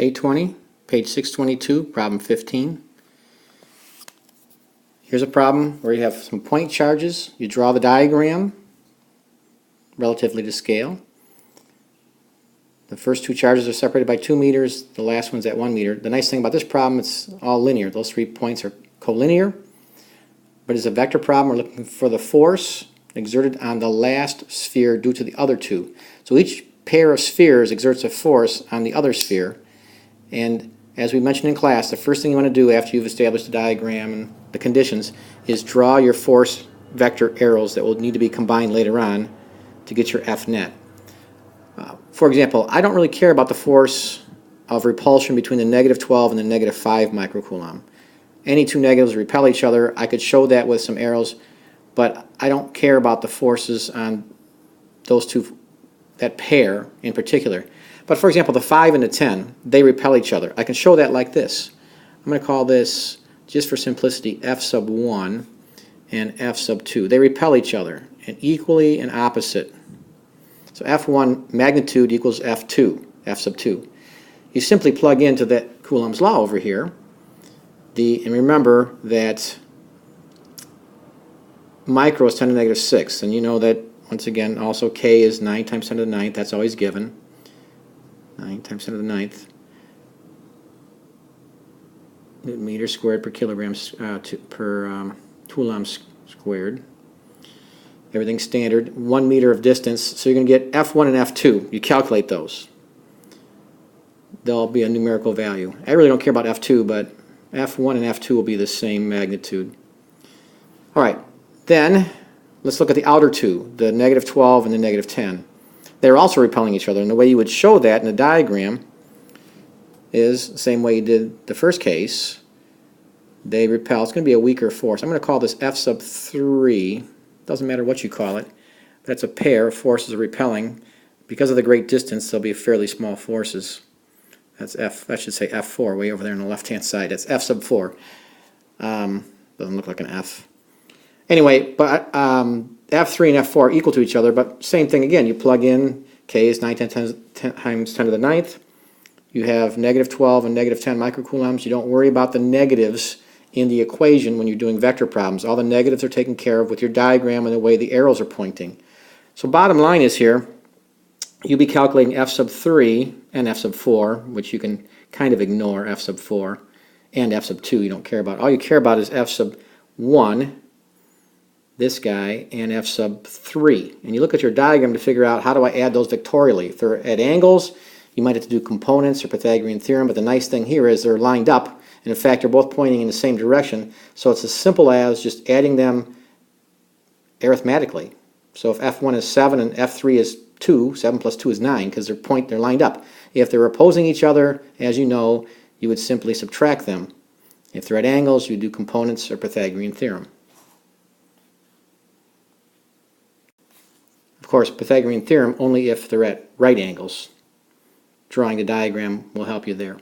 Day 20, page 622, problem 15. Here's a problem where you have some point charges. You draw the diagram relatively to scale. The first two charges are separated by 2 meters. The last one's at 1 meter. The nice thing about this problem, it's all linear. Those 3 points are collinear. But it's a vector problem. We're looking for the force exerted on the last sphere due to the other two. So each pair of spheres exerts a force on the other sphere. And as we mentioned in class, the first thing you want to do after you've established the diagram and the conditions is draw your force vector arrows that will need to be combined later on to get your F net. For example, I don't really care about the force of repulsion between the negative 12 and the negative 5 microcoulomb. Any two negatives repel each other. I could show that with some arrows, but I don't care about the forces on those two, that pair in particular. But for example, the 5 and the 10, they repel each other. I can show that like this. I'm going to call this, just for simplicity, F sub 1 and F sub 2. They repel each other, and equally and opposite. So F1 magnitude equals F2, F sub 2. You simply plug into that Coulomb's law over here. And remember that micro is 10 to the negative 6. And you know that, once again, also K is 9 times 10 to the 9th. That's always given. 9 times 10 to the 9th. Newton meter squared per kilogram per Coulomb squared. Everything's standard. 1 meter of distance. So you're going to get F1 and F2. You calculate those. There'll be a numerical value. I really don't care about F2, but F1 and F2 will be the same magnitude. All right. Then let's look at the outer two, the negative 12 and the negative 10. They're also repelling each other. And the way you would show that in the diagram is the same way you did the first case. They repel. It's going to be a weaker force. I'm going to call this F sub 3. Doesn't matter what you call it. That's a pair of forces repelling. Because of the great distance, they'll be fairly small forces. That's F. That should say F4 way over there on the left-hand side. That's F sub 4. Doesn't look like an F. Anyway, but F3 and F4 are equal to each other, but same thing again. You plug in K is 9 times 10 to the 9th. You have negative 12 and negative 10 microcoulombs. You don't worry about the negatives in the equation when you're doing vector problems. All the negatives are taken care of with your diagram and the way the arrows are pointing. So bottom line is here, you'll be calculating F sub 3 and F sub 4, which you can kind of ignore F sub 4, and F sub 2 you don't care about. All you care about is F sub 1, this guy, and F sub 3. And you look at your diagram to figure out how do I add those vectorially. If they're at angles, you might have to do components or Pythagorean theorem, but the nice thing here is they're lined up, and in fact they're both pointing in the same direction, so it's as simple as just adding them arithmetically. So if F1 is 7 and F3 is 2, 7 plus 2 is 9, because they're lined up. If they're opposing each other, as you know, you would simply subtract them. If they're at angles, you do components or Pythagorean theorem. Of course, Pythagorean theorem only if they're at right angles. Drawing the diagram will help you there.